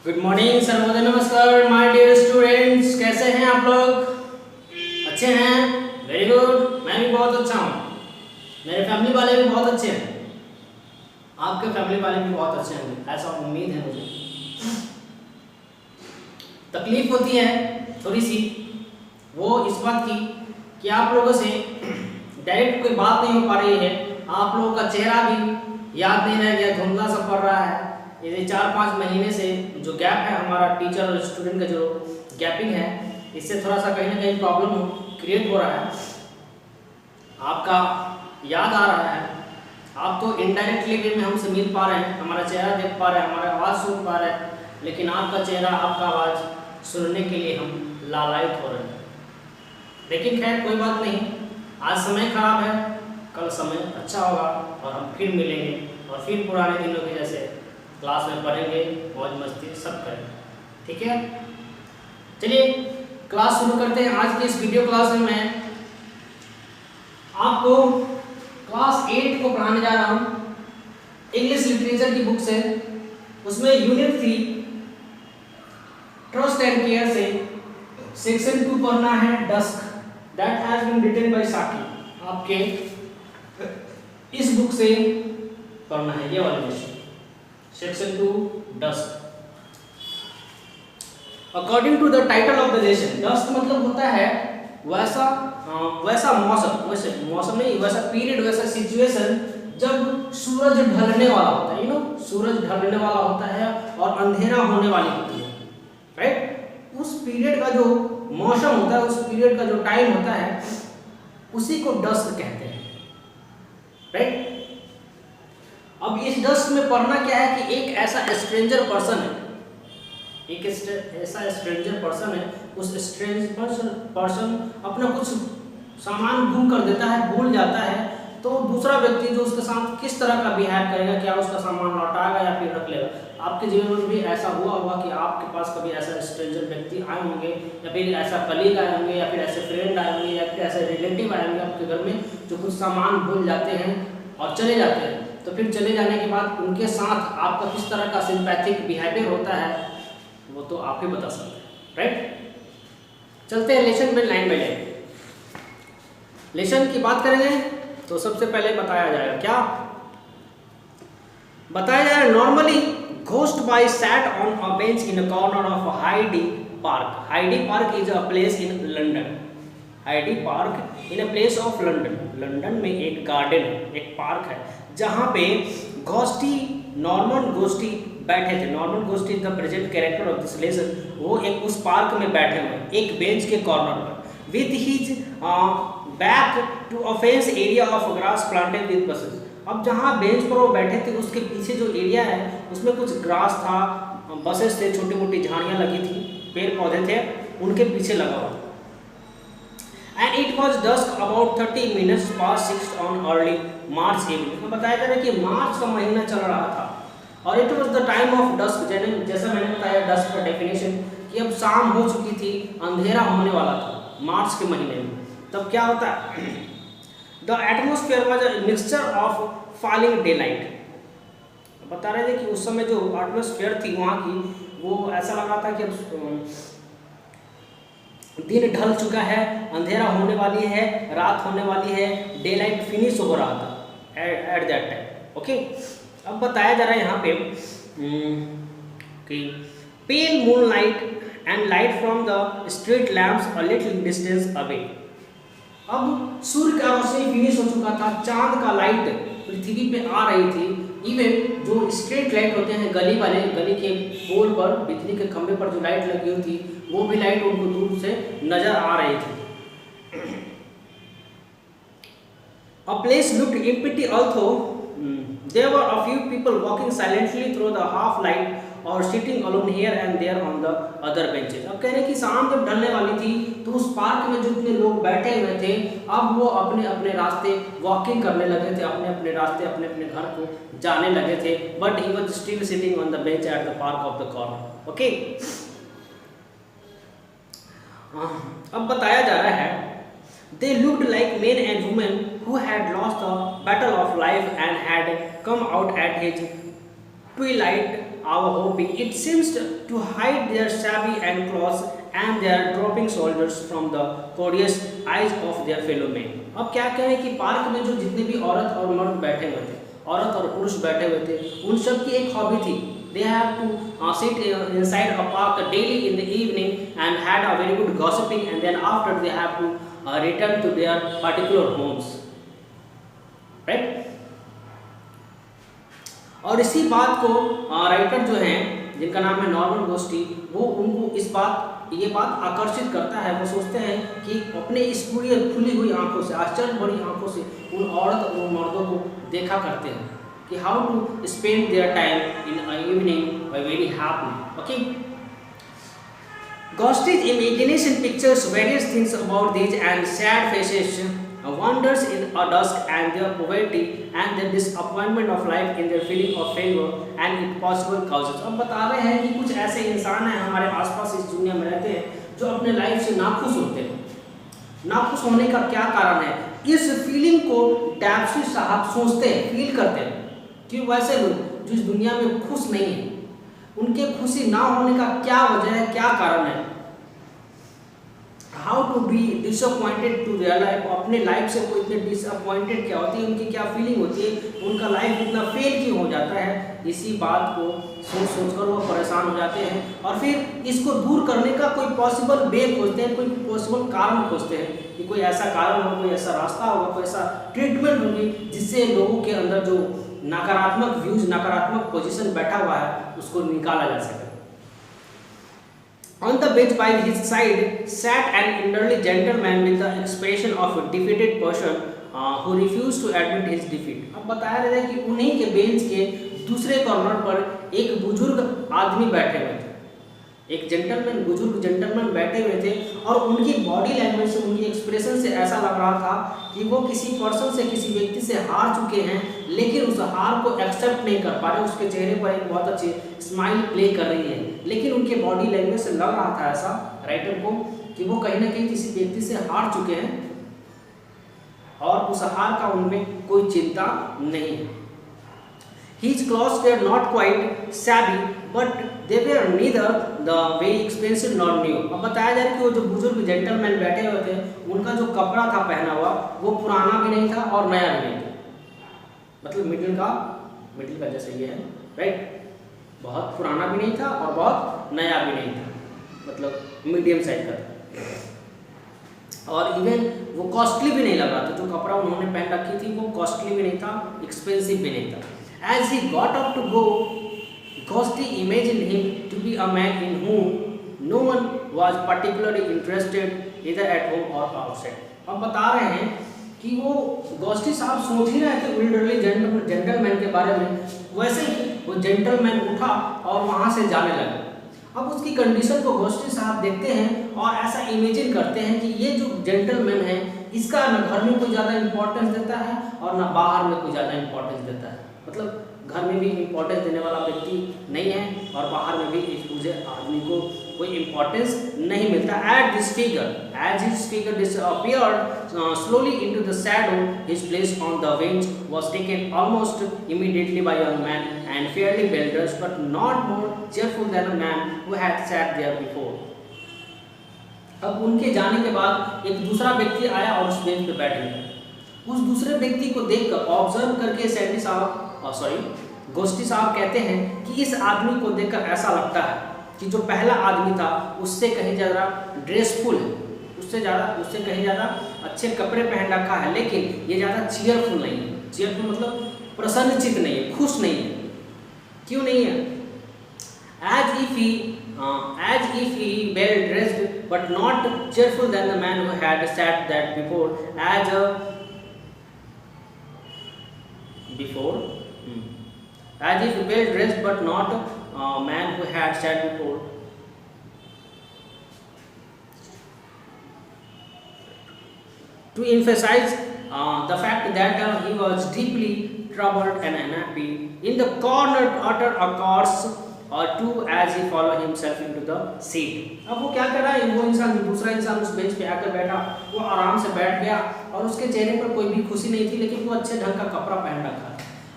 Good morning, Sarvodaya, नमस्कार my dear students. कैसे हैं आप लोग? अच्छे हैं? Very good. मैं भी बहुत अच्छा हूँ। मेरे फैमिली वाले भी बहुत अच्छे हैं। आपके फैमिली वाले भी बहुत अच्छे हैं, ऐसा उम्मीद है मुझे। तकलीफ होती है थोड़ी सी, वो इस बात की कि आप लोगों से डायरेक्ट कोई बात नहीं हो पा रही है। आप लोगों का चेहरा भी याद नहीं रह गया, धुंधला सा पड़ रहा है। ये 4-5 महीने से जो गैप है हमारा टीचर और स्टूडेंट का जो गैपिंग है, इससे थोड़ा सा कहीं ना कहीं प्रॉब्लम क्रिएट हो रहा है। आपका याद आ रहा है। आप तो इनडायरेक्टली वे में हमसे मिल पा रहे हैं, हमारा चेहरा देख पा रहे हैं, हमारा आवाज़ सुन पा रहे हैं, लेकिन आपका चेहरा, आपका आवाज़ सुनने के लिए हम लालायित हो रहे हैं। लेकिन खैर कोई बात नहीं, आज समय खराब है, कल समय अच्छा होगा और हम फिर मिलेंगे और फिर पुराने दिनों के जैसे क्लास में पढ़ेंगे, मौज मस्ती सब करेंगे। ठीक है, चलिए क्लास शुरू करते हैं। आज की इस वीडियो क्लास में मैं आपको क्लास 8 को पढ़ाने जा रहा हूँ। इंग्लिश लिटरेचर की बुक से, उसमें यूनिट 3 ट्रस्ट एंड केयर से सेक्शन 2 पढ़ना है, dusk, that has been written by Saki. आपके इस बुक से पढ़ना है ये वाला lesson, section 2 dusk. According to the title of the lesson, dusk मतलब होता है वैसा मौसम, वैसे मौसम नहीं, वैसा पीरियड, वैसा सिचुएशन जब सूरज ढलने वाला होता है। सूरज ढलने वाला होता है और अंधेरा होने वाली होती है, राइट। उस पीरियड का जो मौसम होता है, उस पीरियड का जो टाइम होता है, उसी को डस्क कहते हैं, राइट। अब इस डस्क में पढ़ना क्या है कि एक ऐसा स्ट्रेंजर पर्सन है, एक ऐसा स्ट्रेंजर पर्सन है, उस स्ट्रेंजर पर्सन अपना कुछ सामान गुम कर देता है, भूल जाता है, तो दूसरा व्यक्ति जो उसके साथ किस तरह का बिहेव करेगा, क्या उसका सामान लौटाएगा या फिर रख लेगा। आपके जीवन में भी ऐसा हुआ होगा कि आपके पास कभी ऐसा स्ट्रेंजर व्यक्ति आए होंगे, या फिर ऐसा कलीग आए होंगे, या फिर ऐसे फ्रेंड आए होंगे, या फिर ऐसे रिलेटिव आए होंगे आपके घर में, जो कुछ सामान भूल जाते हैं और चले जाते हैं। तो फिर चले जाने के बाद उनके साथ आपका किस तरह का सिंपैथिक बिहेवियर होता है, वो तो आप ही बता सकते हैं, राइट। चलते हैं लेसन में लाइन बाय लाइन। लेसन की बात करेंगे तो सबसे पहले बताया जाएगा, क्या बताया जाएगा, normally Gortsby sat on a bench in a corner of Hyde Park. Hyde Park is a place in London. Hyde Park in a place of London. London में एक गार्डन है, एक पार्क है, जहाँ पे घोस्टी, नॉर्मन घोस्टी बैठे थे। Norman Ghosty is the present character of this lesson. वो एक उस पार्क में बैठे हुए एक बेंच के कॉर्नर पर, with his back to a fence area of grass planted with bushes. अब जहाँ बेंच पर वो बैठे थे उसके पीछे जो एरिया है उसमें कुछ ग्रास था, बसेस थे, छोटी मोटी झाड़ियाँ लगी थी, पेड़ पौधे थे, उनके पीछे लगा हुआ। And it was dusk about 30 minutes past 6 on early March evening. तो बताया जा रहा है कि मार्च का महीना चल रहा था और it was the time of dusk. जैसा मैंने बताया डस्क का डेफिनेशन कि अब शाम हो चुकी थी, अंधेरा होने वाला था मार्च के महीने में। तब क्या होता है, the atmosphere was a mixture of falling day light. बता रहे थे कि उस समय जो एटमोस्फेयर थी वहाँ की, वो ऐसा लग रहा था कि अब दिन ढल चुका है, अंधेरा होने वाली है, रात होने वाली है, डे लाइट फिनिश हो रहा था एट दैट टाइम। ओके, अब बताया जा रहा है यहाँ पे कि pale moon light and light from the street lamps a little distance away. अब सूर्य का रोशनी फिनिश हो चुका था, चांद का लाइट पृथ्वी पे आ रही थी। इवन जो स्ट्रीट लाइट होते हैं गली वाले, गली के पोल पर, बिजली के खंभे पर जो लाइट लगी हुई थी, वो भी लाइट उनको दूर से नजर आ रही थी। A place looked empty although there were a few people walking silently through the half light or sitting alone here and there on the other benches। अब कह रहे कि शाम जब ढलने वाली थी तो उस पार्क में जितने लोग बैठे हुए थे, अब वो अपने अपने रास्ते वॉकिंग करने लगे थे, अपने अपने रास्ते अपने अपने घर को जाने लगे थे। But he was still sitting on the bench at the park of the corner. Okay, अब बताया जा रहा है, they looked like men and women who had lost the battle of life and had come out at his twilight our hoping. It seems to hide their shabby and clothes and their dropping shoulders from the curious eyes of their fellow men. अब क्या कहें कि park में जो जितने भी औरत और मर्द बैठे हुए थे, औरत और पुरुष बैठे हुए थे, उन सब की एक हॉबी थी. They have to sit inside a park daily in the evening and had a very good gossiping, and then after they have to return to their particular homes, right? और इसी बात को राइटर जो हैं जिनका नाम है नॉर्मन गोस्टी, वो उनको ये बात आकर्षित करता है. वो सोचते हैं कि अपने इस पूरी खुली हुई आंखों से, आश्चर्य भरी आंखों से उन औरत और उन मर्दों को देखा करते हैं कि how to spend their time in evening very happy. Okay, Ghosty's imagination pictures various things about these and sad faces, wonders in a dusk, and their poverty and the disappointment of life in their feeling of failure and its possible causes. अब बता रहे हैं कि कुछ ऐसे इंसान हैं हमारे आसपास इस दुनिया में रहते हैं जो अपने लाइफ से नाखुश होते हैं. नाखुश होने का क्या कारण है? इस फीलिंग को डैप्सी साहब सोचते हैं, फील करते हैं कि वैसे लोग जो इस दुनिया में खुश नहीं है, उनके खुशी ना होने का क्या वजह है, क्या कारण है. How to be disappointed to their life. अपने लाइफ से वो इतने डिसअपॉइंटेड क्या होती है, उनकी क्या फीलिंग होती है, उनका लाइफ इतना फेल क्यों हो जाता है. इसी बात को सोच कर वो परेशान हो जाते हैं और फिर इसको दूर करने का कोई पॉसिबल वे खोजते हैं, कोई पॉसिबल कारण खोजते हैं कि कोई ऐसा कारण होगा, कोई ऐसा रास्ता होगा, कोई ऐसा ट्रीटमेंट होगी जिससे लोगों के अंदर जो नकारात्मक व्यूज, नकारात्मक पोजीशन बैठा हुआ है उसको निकाला जा सके. On the bench by his side sat an elderly gentleman with the expression of a defeated person who refused to admit his defeat. अब बताया जा रहा है कि उन्हीं के बेंच के दूसरे कॉर्नर पर एक बुजुर्ग आदमी बैठे हुए थे, एक बुजुर्ग जेंटलमैन बैठे हुए थे और उनकी बॉडी लैंग्वेज से, उनकी एक्सप्रेशन से ऐसा लग रहा था कि वो किसी पर्सन से, किसी व्यक्ति से हार चुके हैं, लेकिन उस हार को एक्सेप्ट नहीं कर पा रहे. उसके चेहरे पर एक बहुत अच्छी स्माइल प्ले कर रही है, लेकिन उनके बॉडी लैंग्वेज से लग रहा था ऐसा राइटर को कि वो कहीं ना कहीं किसी व्यक्ति से हार चुके हैं और उस हार का उनमें कोई चिंता नहीं है. His clothes were not quite shabby, but they were neither the very expensive nor new. अब बताया जा रहा है कि वो जो बुजुर्ग जेंटलमैन बैठे हुए थे, उनका जो कपड़ा था पहना हुआ, वो पुराना भी नहीं था और नया भी नहीं था. मतलब मिडिल का जैसे ये है, राइट. बहुत पुराना भी नहीं था और बहुत नया भी नहीं था, मतलब मीडियम साइज का था. और इवन वो कॉस्टली भी नहीं लग रहा था. जो कपड़ा उन्होंने पहन रखी थी वो कॉस्टली भी नहीं था, एक्सपेंसिव भी नहीं था. As he got up to go, Ghosty imagined him to be a man in whom no one was particularly interested, either at home or outside. अब बता रहे हैं कि वो गोस्टी साहब सोच ही रहे थे एल्डरली जेंटलमैन के बारे में. वैसे ही वो जेंटलमैन उठा और वहाँ से जाने लगा. अब उसकी कंडीशन को गोस्टी साहब देखते हैं और ऐसा इमेजिन करते हैं कि ये जो जेंटलमैन है, इसका न घर में कोई ज़्यादा इंपॉर्टेंस देता है और न बाहर में कोई ज़्यादा इंपॉर्टेंस देता है. मतलब घर में भी इम्पोर्टेंस देने वाला व्यक्ति नहीं है और बाहर में भी इस दूसरे आदमी को कोई इम्पोर्टेंस नहीं मिलता. As his figure disappeared slowly into the shadow, his place on the bench was taken almost immediately by a young man and fairly well dressed, but not more cheerful than a man who had sat there before. अब उनके जाने के बाद एक दूसरा व्यक्ति आया और उस बेंच पे बैठ गया. उस दूसरे व्यक्ति को देखकर, ऑब्जर्व करके गोस्टी साहब कहते हैं कि इस आदमी को देखकर ऐसा लगता है कि जो पहला आदमी था उससे कहीं ज़्यादा ड्रेसफुल है, उससे कहीं ज़्यादा अच्छे कपड़े पहन रखा है, लेकिन ये ज़्यादा चीयरफुल नहीं है. चीयरफुल मतलब प्रसन्नचित नहीं है, खुश नहीं है. क्यों नहीं है? As if he well dressed but not cheerful than the man who had sat that before. As if well dressed but not a man who had sat before. To emphasize the fact that he was deeply troubled and unhappy. In the corner uttered a curse or two as he followed himself into the seat. अब वो क्या कर रहा है? वो इंसान, दूसरा इंसान उस बेंच पे आकर बैठा, वो आराम से बैठ गया और उसके चेहरे पर कोई भी खुशी नहीं थी, लेकिन वो अच्छे ढंग का कपड़ा पहन रखा.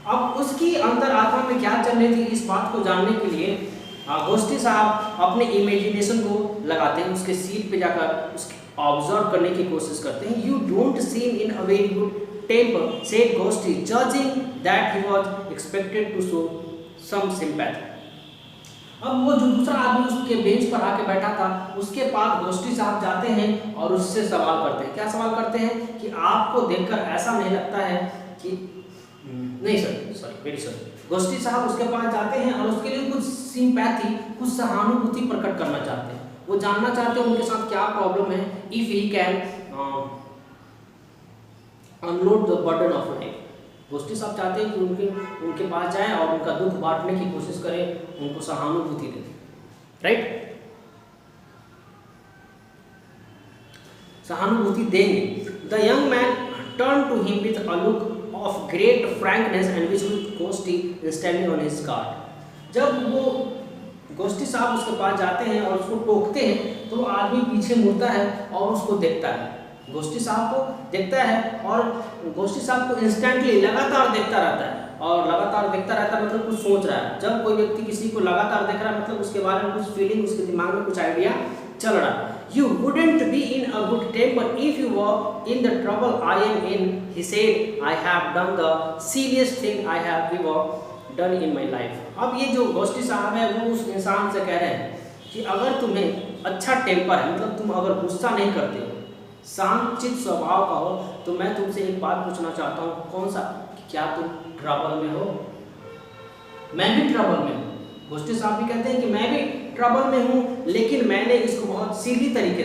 अब उसकी अंतर आत्मा में क्या चल रही थी, इस बात को जानने के लिए गोष्ठी साहब अपने इमेजिनेशन को लगाते हैं, उसके सीट पे जाकर उसके ऑब्जर्व करने की कोशिश करते हैं। You don't seem in a very good temper said Ghosty, judging that he was expected to show some sympathy. अब वो जो दूसरा आदमी उसके बेंच पर आके बैठा था, उसके पास गोष्ठी साहब जाते हैं और उससे सवाल करते हैं। क्या सवाल करते हैं कि आपको देखकर ऐसा नहीं लगता है कि नहीं सॉरी वेरी सॉरी, गोष्ठी साहब उसके पास जाते हैं और उसके लिए कुछ सिंपैथी, कुछ सहानुभूति प्रकट करना चाहते हैं। वो जानना चाहते हैं उनके साथ क्या प्रॉब्लम है, if he can unload the burden of life. गोष्ठी साहब चाहते हैं कि उनके पास जाएं और उनका दुख बांटने की कोशिश करें, उनको सहानुभूति दें, राइट, सहानुभूति देंगे। The young man turn to him with a look of great frankness and which गोष्ठी स्टैंडिंग ऑन हिज गार्ड। जब वो गोष्ठी साहब उसके पास जाते हैं और उसको टोकते हैं तो वो आदमी पीछे मुड़ता है और उसको देखता है, गोष्ठी साहब को देखता है और गोष्ठी साहब को इंस्टेंटली लगातार देखता रहता है। और लगातार देखता रहता है मतलब कुछ सोच रहा है। जब कोई व्यक्ति किसी को लगातार देख रहा है मतलब उसके बारे में कुछ फीलिंग, उसके दिमाग में कुछ आइडिया चल रहा है। You wouldn't be in a good temper if you were in the trouble I am in, he said. I have done the silliest thing I have ever done in my life. अब ये जो गोष्ठी साहब है वो उस इंसान से कह रहे हैं कि अगर तुम्हें अच्छा टेम्पर है, मतलब तुम अगर गुस्सा नहीं करते हो, शांतचित्त स्वभाव का हो, तो मैं तुमसे एक बात पूछना चाहता हूँ। कौन सा? क्या तुम ट्रबल में हो? मैं भी ट्रबल में हूँ। गोष्ठी साहब भी कहते हैं कि मैं भी ट्रबल में हूँ, लेकिन मैंने इसको बहुत सीधी तरीके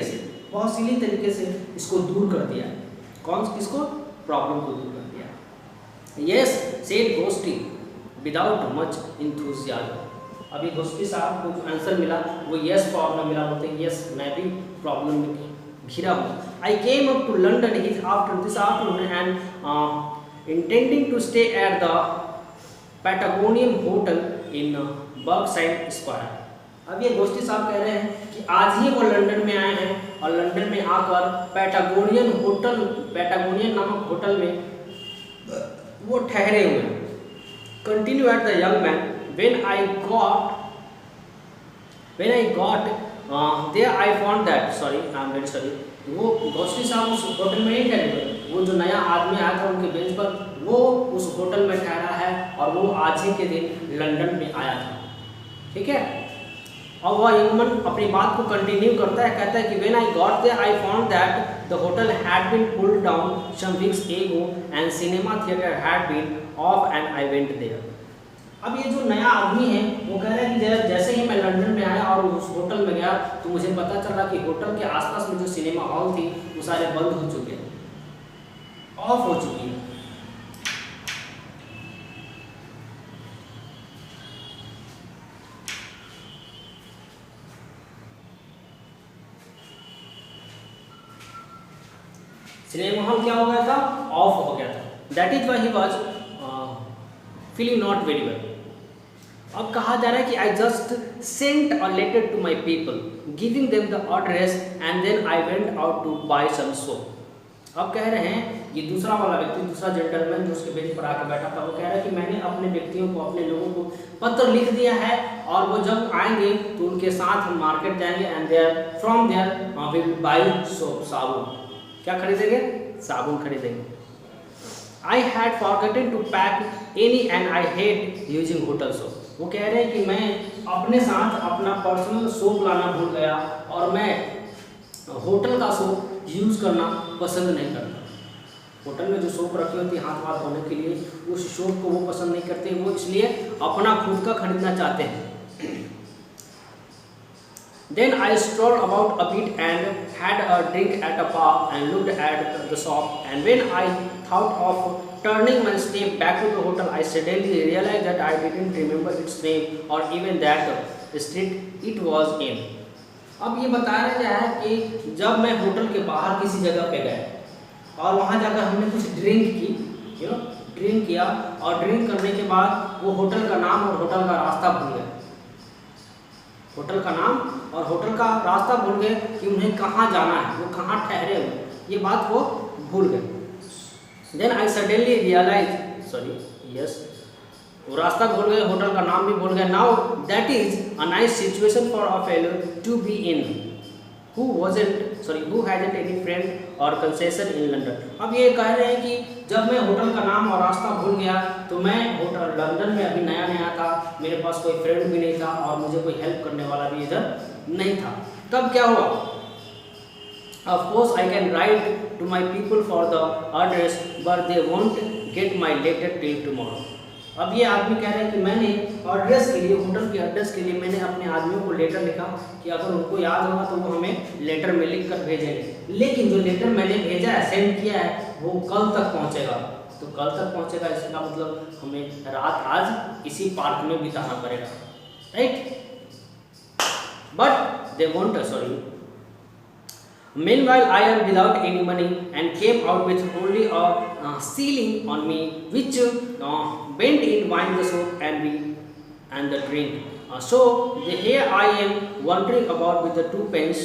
से इसको दूर कर दिया। किसको? प्रॉब्लम को दूर कर दिया। यस सेड गोष्ठी विदाउट मच इंथुजियाज्म। अभी गोष्ठी साहब को जो आंसर मिला वो यस फॉर्म में मिला, बोलते हैं यस मैं भी प्रॉब्लम में घिरा हूँ। I came up to London this afternoon and intending to stay at the Patagonian hotel in Berkside square. अब ये गोष्ठी साहब कह रहे हैं कि आज ही वो लंदन में आए हैं और लंदन में आकर पैटागोनियन नामक होटल में वो ठहरे हुए हैं। Continue at the young man, when I got there I found that, sorry I am very sorry, वो गोष्ठी साहब उस होटल में नहीं ठहरे हुए। वो जो नया आदमी आया था उनके बेंच पर, वो उस होटल में ठहरा है और वो आज ही के दिन लंदन में आया था। ठीक है, और वह यंगमैन अपनी बात को कंटिन्यू करता है, कहता है कि when I got there I found that the hotel had been pulled down some weeks ago and cinema theatre had been off and I went there. अब ये जो नया आदमी है वो कह रहा है कि जैसे ही मैं लंदन में आया और उस होटल में गया तो मुझे पता चला कि होटल के आसपास में जो सिनेमा हॉल थी वो सारे बंद हो चुके हैं, ऑफ हो चुकी है। सिनेमा हॉल क्या हो गया था? ऑफ हो गया था। That is why he was feeling not very well. अब कहा जा रहा है कि I just sent a letter to my people giving them the address and then I went out to buy some soap. अब कह रहे हैं ये दूसरा वाला व्यक्ति, दूसरा जेंटलमैन जो उसके बेंच पर आकर बैठा था, वो कह रहा है कि मैंने अपने व्यक्तियों को, अपने लोगों को पत्र लिख दिया है और वो जब आएंगे तो उनके साथ हम मार्केट जाएंगे and there from there we will buy soap, साबुन। क्या खरीदेंगे? साबुन खरीदेंगे। I had forgotten to pack any and I hate using hotel soap. वो कह रहे हैं कि मैं अपने साथ अपना पर्सनल सोप लाना भूल गया और मैं होटल का सोप यूज़ करना पसंद नहीं करता। होटल में जो सोप रखी होती है हाथ वाथ धोने के लिए, उस सोप को वो पसंद नहीं करते, वो इसलिए अपना खुद का खरीदना चाहते हैं। Then I strolled about a bit and had a drink at a bar and looked at the shop, and when I thought of turning my step back to the hotel, I suddenly realized that I didn't remember its name or even that street it was in. अब ये बताया गया है कि जब मैं hotel के बाहर किसी जगह पे गया और वहाँ जाकर हमने कुछ ड्रिंक की, ड्रिंक किया और ड्रिंक करने के बाद वो होटल का नाम और होटल का रास्ता भूल गया। होटल का नाम और होटल का रास्ता भूल गए कि उन्हें कहाँ जाना है, वो कहाँ ठहरे हुए, ये बात वो भूल गए। Then I suddenly realized, वो रास्ता भूल गए, होटल का नाम भी भूल गए. Now that is a nice situation for a fellow to be in who hasn't any friend or concession in London. अब ये कह रहे हैं कि जब मैं होटल का नाम और रास्ता भूल गया तो मैं होटल लंदन में अभी नया नया था, मेरे पास कोई फ्रेंड भी नहीं था और मुझे कोई हेल्प करने वाला भी इधर नहीं था. तब क्या हुआ? Of course I can write to my people for the address but they won't get my letter till tomorrow. अब ये आदमी कह रहे हैं कि मैंने एड्रेस के लिए, होटल के एड्रेस के लिए मैंने अपने आदमियों को लेटर लिखा कि अगर उनको याद होगा तो वो हमें लेटर में लिख कर भेजेंगे, लेकिन जो लेटर मैंने भेजा है, सेंड किया है, वो कल तक पहुंचेगा. तो कल तक पहुंचेगा इसका मतलब हमें रात आज इसी पार्क में बिताना पड़ेगा, right? But they won't, Meanwhile, I am without any money and came out with only a ceiling on me, which bent in wine the soup and the drink. Here I am wandering about with the 2 pence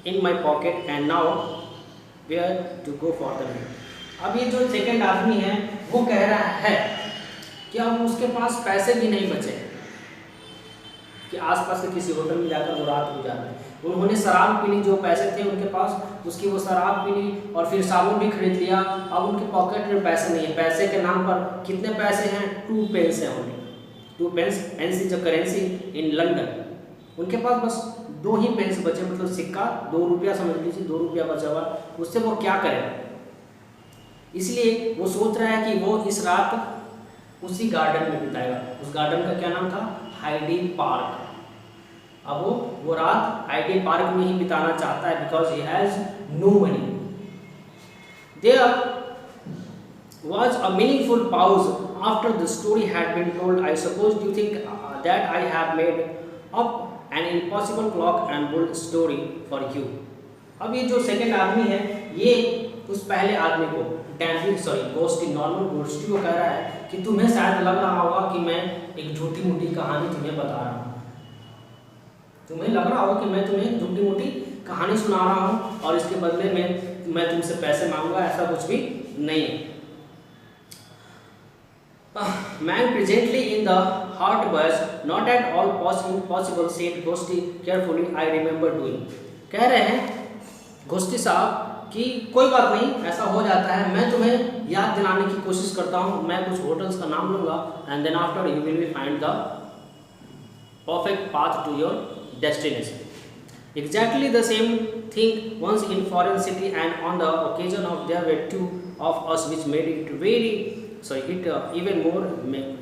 in my pocket, and now where to go for the meal. अब ये जो second आदमी है वो कह रहा है कि अब उसके पास पैसे भी नहीं बचे कि आसपास के किसी होटल में जाकर वो रात गुजारे. उन्होंने शराब पी ली, जो पैसे थे उनके पास उसकी वो शराब पी ली और फिर साबुन भी खरीद लिया. अब उनके पॉकेट में पैसे नहीं है. पैसे के नाम पर कितने पैसे हैं? 2 पेंस हैं only. 2 pence pence is a currency in London. उनके पास बस 2 ही पेंस बचे, मतलब सिक्का 2 रुपया समझ लीजिए, 2 रुपया बचा हुआ. उससे वो क्या करेगा? इसलिए वो सोच रहा है कि वो इस रात उसी गार्डन में बिताएगा. उस गार्डन का क्या नाम था? Heidi park. अब वो रात हाइडी पार्क में ही बिताना चाहता है because he has no money. There was a meaningful pause after the story had been told. I suppose you think that I have made up an impossible clock and bull story for you. अब ये जो second आदमी है ये उस पहले आदमी को गोस्टी, नॉर्मल गोस्टी को कह रहा है कि तुम्हें शायद लग रहा होगा कि मैं एक झूठी मूठी कहानी तुम्हें बता रहा हूँ. तुम्हें लग रहा होगा कि मैं तुम्हें झूठी मूठी कहानी सुना रहा हूँ और इसके बदले में मैं तुमसे पैसे मांगूंगा. ऐसा कुछ भी नहीं है. Man presently in the heart was not at all possible, said Ghosty carefully. I remember doing. कह रहे हैं घोस्टी साहब कि कोई बात नहीं, ऐसा हो जाता है. मैं तुम्हें याद दिलाने की कोशिश करता हूँ. मैं कुछ होटल्स का नाम लूँगा and then after you will find the perfect path to your destination. Exactly the same thing once in foreign city, and on the occasion of there were 2 of us, which made it even more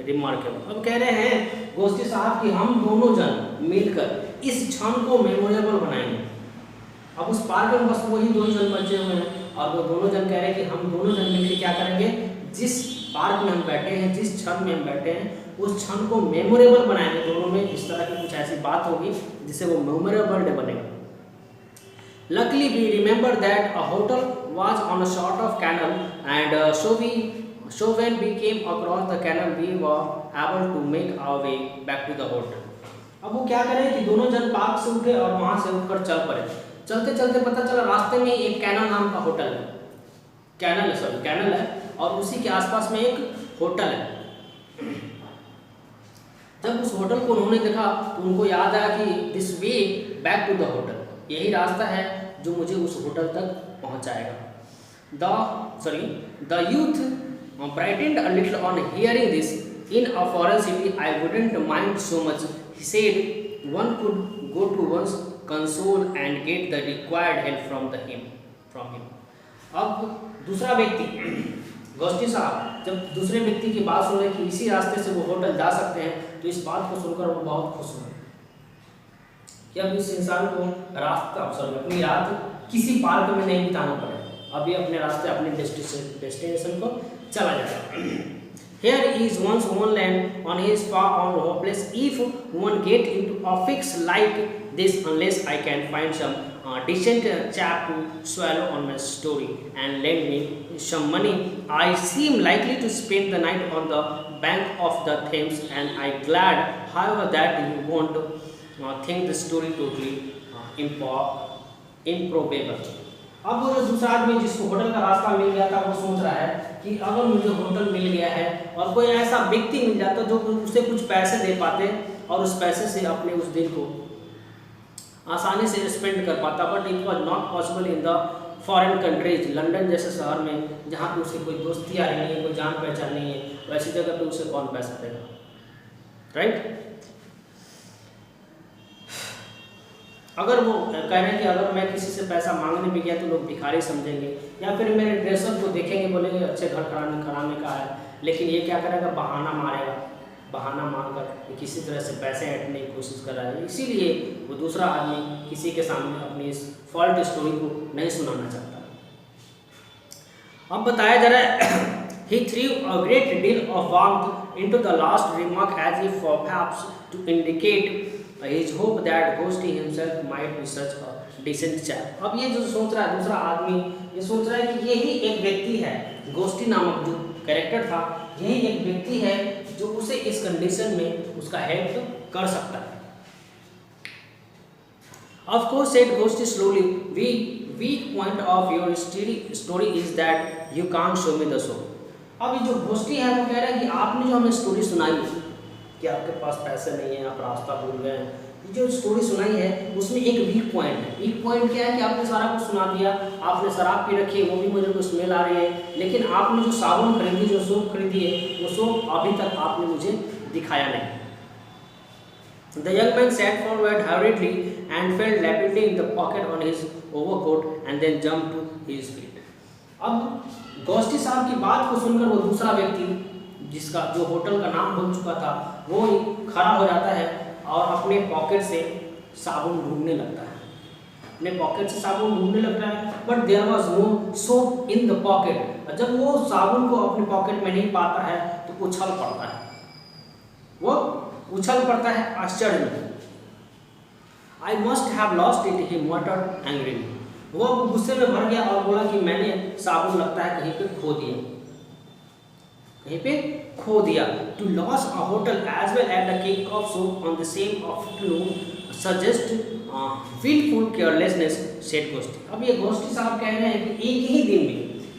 remarkable. अब कह रहे हैं गोस्टी साहब कि हम दोनों जन मिलकर इस क्षण को मेमोरेबल बनाएंगे. अब उस पार्क में बस वही 2 जन बचे हुए हैं और वो दोनों जन कह रहे हैं कि हम दोनों जन मिलकर क्या करेंगे, जिस पार्क में हम बैठे हैं, जिस क्षण में हम बैठे हैं, उस क्षण को मेमोरेबल बनाएंगे. दोनों में इस तरह की कुछ ऐसी बात होगी जिससे वो मेमोरेबल डे बनेगा. Luckily we remember that a hotel was on a sort of canal, and so when we came across the canal we were able to make our way back to the hotel. अब वो क्या करें कि दोनों जन park से उठे और वहाँ से उठकर चल पड़े. चलते चलते पता चला रास्ते में एक कैनल नाम का होटल है, कैनल है और उसी के आसपास में एक होटल है. जब उस होटल को उन्होंने देखा तो उनको याद आया कि this way back to the hotel, यही रास्ता है जो मुझे उस होटल तक पहुंचाएगा. The youth brightened a little on hearing this. In a foreign city I wouldn't mind so much, he said. One could go to one's console and get the required help from him. अब दूसरा व्यक्ति गोस्टी साहब जब दूसरे व्यक्ति की बात सुने कि इसी रास्ते से वो होटल जा सकते हैं तो इस बात को सुनकर वो बहुत खुश हुए कि अब इस इंसान को अपनी रात किसी पार्क में नहीं बिताना पड़े. अभी अपने रास्ते अपने डेस्टिनेशन को चला जाएगा. Here is one's own land on his far on hopeless if one get into a fix like this, unless I can find some decent chap to swallow on my story and lend me some money. I seem likely to spend the night on the bank of the Thames, and I glad, however, that you won't think the story totally improbable. अब वो जो दूसरा आदमी जिसको hotel का रास्ता मिल गया था, वो सोच रहा है कि अगर मुझे होटल मिल गया है और कोई ऐसा व्यक्ति मिल जाता जो उसे कुछ पैसे दे पाते और उस पैसे से अपने उस दिन को आसानी से स्पेंड कर पाता, but it was not possible in the foreign countries. London जैसे शहर में जहाँ पे उसे कोई दोस्ती आ रही है, कोई जान पहचान नहीं है, वैसी जगह पे उसे कौन पैसा देगा, राइट। अगर वो कह रहे हैं कि अगर मैं किसी से पैसा मांगने भी गया तो लोग भिखारी समझेंगे, या फिर मेरे ड्रेसअप को देखेंगे, बोलेंगे अच्छे घर कराने का है, लेकिन ये क्या करेगा, बहाना मारेगा, बहाना मारकर कि किसी तरह से पैसे ऐंठने की कोशिश कर रहा है। इसीलिए वो दूसरा आदमी किसी के सामने अपनी इस फॉल्ट स्टोरी को नहीं सुनाना चाहता। अब बताया जा रहा है he threw a great deal of warmth into the last remark as if perhaps to indicate his hope that Ghosty himself might be such a decent chap। अब ये जो सोच रहा है दूसरा आदमी, ये सोच रहा है कि यही एक व्यक्ति है, घोस्टी नामक जो कैरेक्टर था, यही एक व्यक्ति है जो उसे इस कंडीशन में उसका हेल्प कर सकता है। Of course, said Ghosty slowly, weak point of your story is that you can't show me the show। अब ये जो घोस्टी है वो कह रहा है कि आपने जो हमें स्टोरी सुनाई कि आपके पास पैसे नहीं है, आप रास्ता भूल गए हैं, ये जो स्टोरी सुनाई है उसमें एक वीक पॉइंट है। वीक पॉइंट क्या है कि आपने सारा कुछ सुना दिया, आपने शराब पी रखी है, वो भी मुझे को स्मेल आ रही है, लेकिन आपने जो साबुन खरीदी, जो सोप खरीदी है, वो सोप अभी तक आपने मुझे दिखाया नहीं। The young man sat forward hurriedly and felt rapidly in the pocket on his overcoat and then jumped to his feet। अब घोस्टी साहब की बात को सुनकर वो दूसरा व्यक्ति जिसका जो होटल का नाम भूल चुका था, वो खड़ा हो जाता है और अपने पॉकेट से साबुन ढूंढने लगता है, अपने पॉकेट से साबुन ढूंढने लगता है, but there was no soap in the pocket. जब वो साबुन को अपने पॉकेट में नहीं पाता है तो उछल पड़ता है, वो उछल पड़ता है आश्चर्य में। I must have lost it, he मटर्ड angrily. वो गुस्से में भर गया और बोला कि मैंने साबुन लगता है कहीं पे खो दिया, कहीं पे खो दिया। To lose a hotel as well as the cake of soap on the same afternoon suggest wilful carelessness, said Ghosty. अब ये घोस्टी साहब कह रहे हैं कि एक ही दिन में,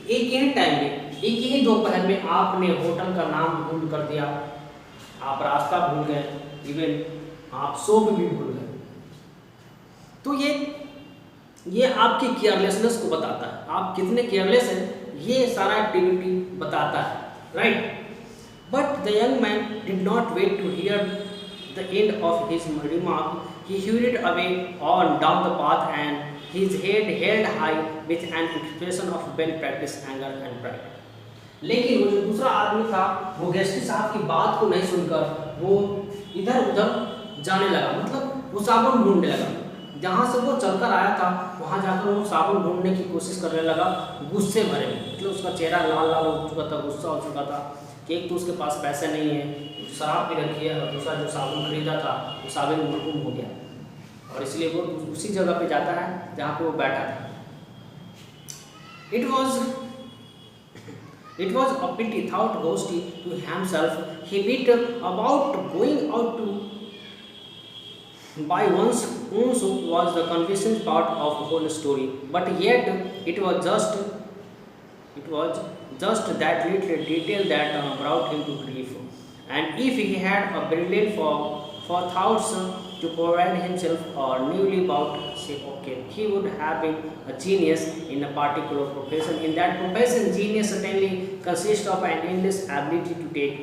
एक ही टाइम में, एक ही दोपहर में आपने होटल का नाम भूल कर दिया, आप रास्ता भूल गए, इवन आप सोप भी भूल गए। तो ये आपकी केयरलेसनेस को बताता है, आप कितने केयरलेस हैं, ये सारा एक्टिविटी बताता है, right. But the young man did not wait to hear the end of his remark, he hurried away on down the path and his head held high with an expression of well practiced anger and pride। लेकिन वो जो दूसरा आदमी था वो घोस्टी साहब की बात को नहीं सुनकर वो इधर उधर जाने लगा, मतलब वो साबुन ढूंढने लगा। जहाँ से वो चलकर आया था वहाँ जाकर वो साबुन ढूंढने की कोशिश करने लगा गुस्से भरे में, मतलब उसका चेहरा लाल लाल हो चुका था, गुस्सा हो चुका था कि एक तो उसके पास पैसे नहीं है, शराब भी रखी है, और दूसरा जो साबुन खरीदा था वो साबुन गुम हो गया, और इसलिए वो उसी जगह पे जाता है जहाँ पे वो बैठा था। It was a pity, thought Ghosty to himself. He beat about going out to buy one's own soup was the convincing part of the whole story. But yet, it was just that little detail that brought him to grief. And if he had a brilliant for thoughts to provide himself a newly bought pocket, he would have been a genius in a particular profession. In that profession, genius certainly consists of an endless ability to take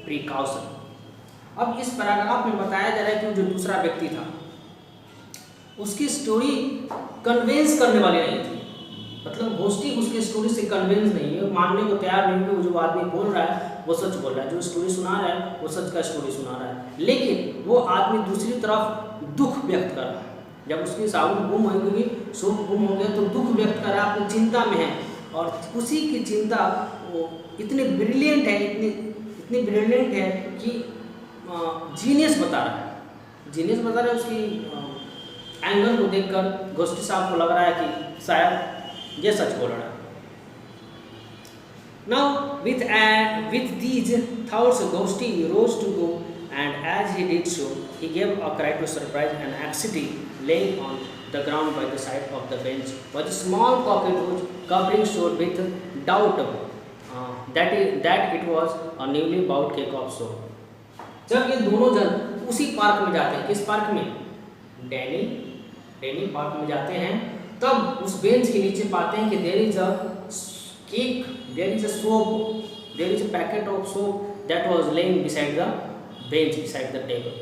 precaution। अब इस paragraph में बताया जा रहा है कि जो दूसरा व्यक्ति था उसकी स्टोरी कन्विंस करने वाली नहीं थी, मतलब घोस्टी उसकी स्टोरी से कन्विंस नहीं है, मानने को तैयार नहीं कि वो जो आदमी बोल रहा है वो सच बोल रहा है, जो स्टोरी सुना रहा है वो सच का स्टोरी सुना रहा है। लेकिन वो आदमी दूसरी तरफ दुख व्यक्त कर रहा है, जब उसकी साबुन गुम हो गई, सोप गुम हो गया, तो दुख व्यक्त कर रहा है, अपनी चिंता में है, और उसी की चिंता वो इतनी ब्रिलियंट है, इतनी ब्रिलियंट है कि जीनियस बता रहा है, जीनियस बता रहा है। उसकी एंगल को देखकर घोस्टी साहब को लग रहा है कि शायद ये सच बोल रहा है। Now with these thoughts, Ghosty rose to go, and as he did so, he gave a cry of surprise and anxiety, laying on the ground by the side of the bench was a small pocket whose covering showed with doubt that it was a newly bought cake of soap. जब ये दोनों जन उसी park में जाते हैं, किस park में, डैनी पार्क में जाते हैं, तब उस बेंच के नीचे पाते हैं कि there is a cake, there is a soap, there is a packet of soap that was laying beside the bench, beside the table.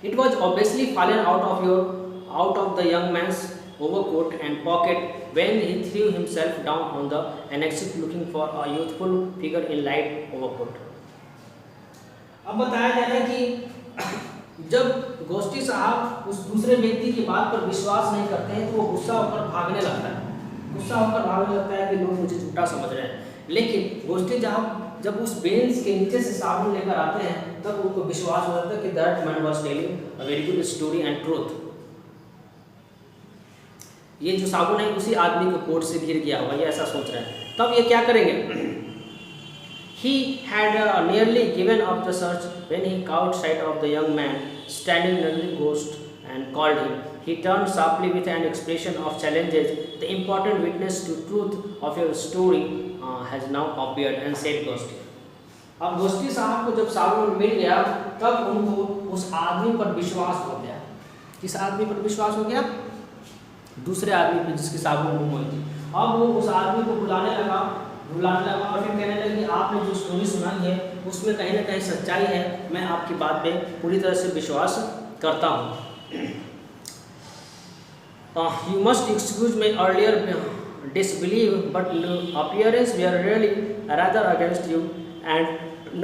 It was obviously fallen out of the young man's overcoat and pocket when he threw himself down on the annex looking for a youthful figure in light overcoat. अब बताया जा रहा है कि जब गोष्ठी साहब उस दूसरे व्यक्ति की बात पर विश्वास नहीं करते हैं तो वो गुस्सा होकर भागने लगता है कि लोग मुझे झूठा समझ रहे हैं। लेकिन गोष्ठी जब उस बेंच के नीचे से साबुन लेकर आते हैं तब उनको विश्वास हो जाता है कि that man was telling a very good story and truth. ये जो साबुन है उसी आदमी को कोट से गिर गया होगा, ये ऐसा सोच रहा है। तब ये क्या करेंगे, he had nearly given up the search when he caught sight of the young man standing near the ghost and called him. He turned sharply with an expression of challenges. The important witness to truth of your story has now appeared and said Ghosty. अब गोष्ठी साहब को जब साबुन मिल गया तब उनको उस आदमी पर विश्वास हो गया। किस आदमी पर विश्वास हो गया, दूसरे आदमी पर जिसकी साबुन गुम हुई थी। अब वो उस आदमी को बुलाने लगा और फिर कहने लगा कि आपने जो स्टोरी सुनाई है उसमें कहीं ना कहीं सच्चाई है, मैं आपकी बात पे पूरी तरह से विश्वास करता हूँ। You must excuse my earlier disbelief, but appearances were really rather against you, and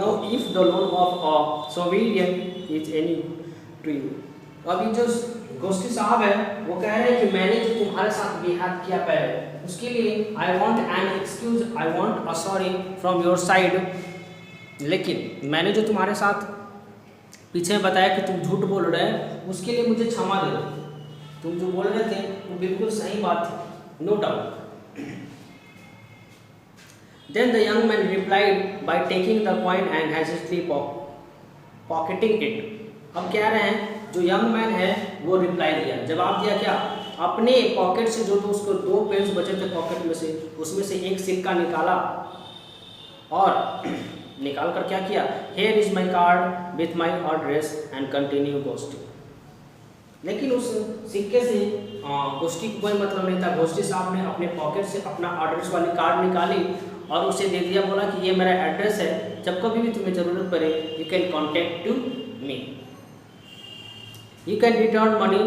now if the loan of a civilian is any to you. अभी जो गोष्ठी साहब है वो कह रहे हैं कि मैंने जो तुम्हारे साथ बिहेव किया पहले उसके लिए I want an excuse, I want a sorry from your side, लेकिन मैंने जो तुम्हारे साथ पीछे बताया कि तुम झूठ बोल रहे हैं उसके लिए मुझे क्षमा दे दो। तुम जो बोल रहे थे वो बिल्कुल सही बात थी, no doubt. Then the young man replied by taking the coin and hastily pocketing it. अब कह रहे हैं जो यंग मैन है वो रिप्लाई दिया, जवाब दिया क्या, अपने पॉकेट से जो तो उसको 2 पेन्स बचे थे पॉकेट में से, उसमें से एक सिक्का निकाला और निकाल कर क्या किया, Here is my card with my address and continue ghosting. लेकिन उस सिक्के से गोष्ठी को कोई मतलब नहीं था। गोष्ठी साहब ने अपने पॉकेट से अपना एड्रेस वाली कार्ड निकाली और उसे दे दिया, बोला कि ये मेरा एड्रेस है, जब कभी भी तुम्हें ज़रूरत पड़े you can contact to me, you can return money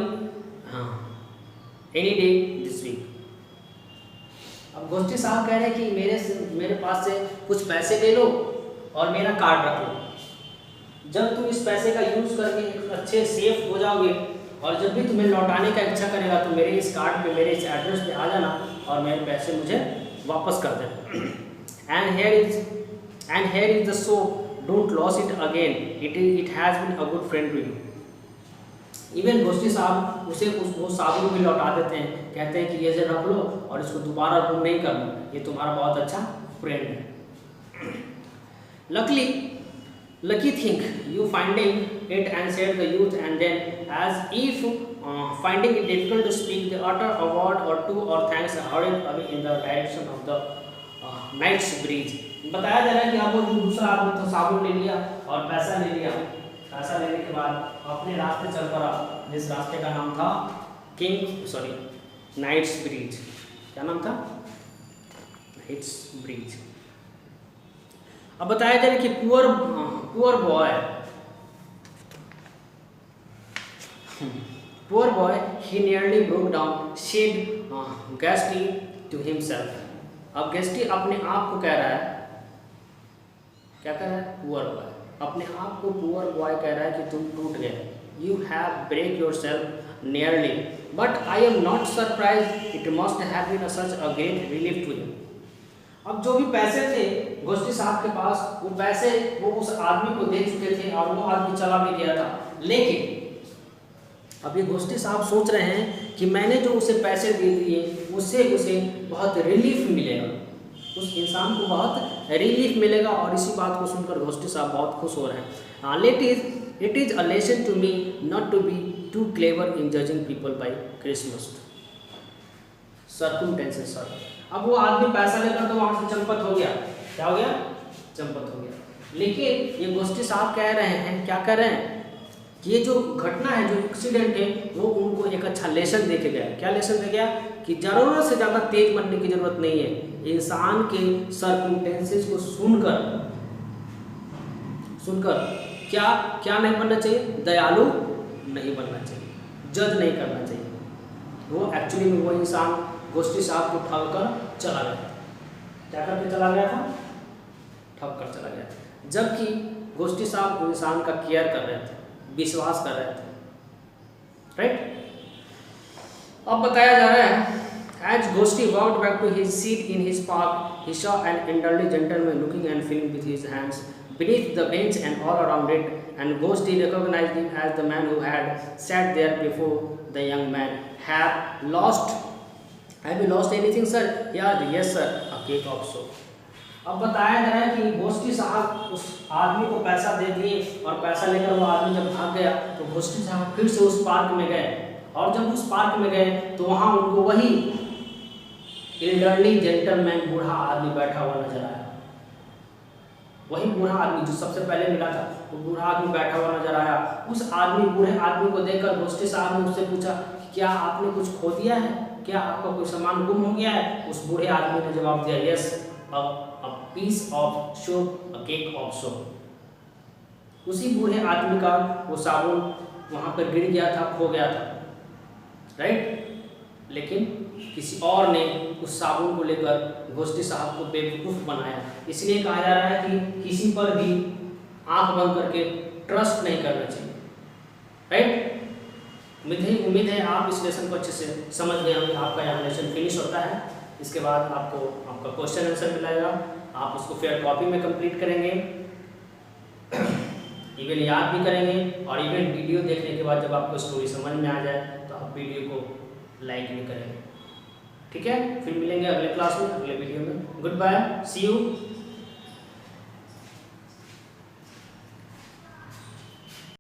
any day this week. अब गोष्ठी साहब कह रहे हैं कि मेरे पास से कुछ पैसे ले लो और मेरा कार्ड रख लो, जब तुम इस पैसे का यूज़ करके अच्छे सेफ हो जाओगे और जब भी तुम्हें लौटाने का इच्छा करेगा तो मेरे इस कार्ड पे, मेरे इस एड्रेस पे आ जाना और मेरे पैसे मुझे वापस कर देना। And here is the soap. Don't lose it again. It has been a good friend to you. Even गोष्ठी साहब उसे वो साबुन भी लौटा देते हैं, कहते हैं कि ये जे रख लो और इसको दोबारा गुम नहीं करना, ये तुम्हारा बहुत अच्छा फ्रेंड है। Lucky thing you finding it, and said the youth, and then as if finding it difficult to speak, they utter a word or two or thanks and hurried away in the direction of the Knight's Bridge. बताया जा रहा है कि अब वो दूसरा आदमी तो साबुन ले लिया और पैसा ले लिया, पैसा लेने के बाद अपने रास्ते चल पड़ा, जिस रास्ते का नाम था नाइट्स ब्रिज। क्या नाम था? Knightsbridge. अब बताया जा रहा है कि poor boy he nearly broke down, said Ghosty to himself. अब गेस्टी अपने आप को कह रहा है, क्या कह रहा है, पुअर बॉय, अपने आप को पुअर बॉय कह रहा है कि तुम टूट गए, you have break yourself nearly, but I am not surprise, it must have been such a great relief to you. अब जो भी पैसे थे गोष्ठी साहब के पास, वो पैसे वो उस आदमी को दे चुके थे और वो आदमी चला भी गया था, लेकिन अब ये गोष्ठी साहब सोच रहे हैं कि मैंने जो उसे पैसे दे दिए उससे उसे बहुत रिलीफ मिलेगा, उस इंसान को बहुत रिलीफ मिलेगा, और इसी बात को सुनकर गोष्ठी साहब बहुत खुश हो रहे हैं। It is a lesson to me not to be too clever in judging people by Christmas circumstances sir। अब वो आदमी पैसा लेकर तो वहां से चंपत हो गया, क्या हो गया, चंपत हो गया। लेकिन ये गोष्ठी साहब कह रहे हैं, क्या कह रहे हैं, कि ये जो घटना है, जो एक्सीडेंट है, वो उनको एक अच्छा लेसन दे के गया। क्या लेसन दे गया, कि जरूरत से ज़्यादा तेज बनने की जरूरत नहीं है। इंसान के सर्कमस्टेंसेस को सुनकर क्या क्या नहीं बनना चाहिए, दयालु नहीं बनना चाहिए, जज नहीं करना चाहिए। वो एक्चुअली में वो इंसान गोष्ठी साहब को ठग कर चला गया था। क्या करके चला गया था, ठग कर चला गया था। जबकि गोष्ठी साहब इंसान का केयर कर रहे थे, विश्वास कर रहे थे, राइट। अब बताया जा रहा है, as Goshti walked back to his seat in his park, he saw an elderly gentleman looking and feeling with his hands beneath the bench and all around it, and Goshti recognized him as the man who had sat there before. The young man have you lost anything sir? Yeah, yes sir, a cake also। अब बताया जा रहा है कि गोष्ठी साहब उस आदमी को पैसा दे दिए, और पैसा लेकर वो आदमी जब भाग गया तो गोष्ठी साहब फिर से उस पार्क में गए, और जब उस पार्क में गए तो वहाँ उनको वही एल्डरली जेंटलमैन, बूढ़ा आदमी बैठा हुआ नजर आया। वही बूढ़ा आदमी जो सबसे पहले मिला था, वो बूढ़ा आदमी बैठा हुआ नजर आया। उस आदमी, बूढ़े आदमी को देखकर गोष्ठी साहब ने उससे पूछा, क्या आपने कुछ खो दिया है, क्या आपका कोई सामान गुम हो गया है? उस बूढ़े आदमी ने जवाब दिया, yes, a piece of soap, a cake also। उसी बूढ़े आदमी का वो साबुन वहाँ पर गिर गया था, खो गया था, राइट। लेकिन किसी और ने उस साबुन को लेकर गोष्ठी साहब को बेवकूफ़ बनाया। इसलिए कहा जा रहा है कि किसी पर भी आंख बंद करके ट्रस्ट नहीं करना चाहिए, राइट। उम्मीद है आप इस लेसन को अच्छे से समझ गए होंगे। आपका यहाँ लेसन फिनिश होता है, इसके बाद आपको आपका क्वेश्चन आंसर मिलेगा, आप उसको फिर कॉपी में कंप्लीट करेंगे, इवन याद भी करेंगे, और इवन वीडियो देखने के बाद जब आपको स्टोरी समझ में आ जाए तो आप वीडियो को लाइक भी करेंगे। ठीक है, फिर मिलेंगे अगले क्लास में, अगले वीडियो में। Goodbye, see you.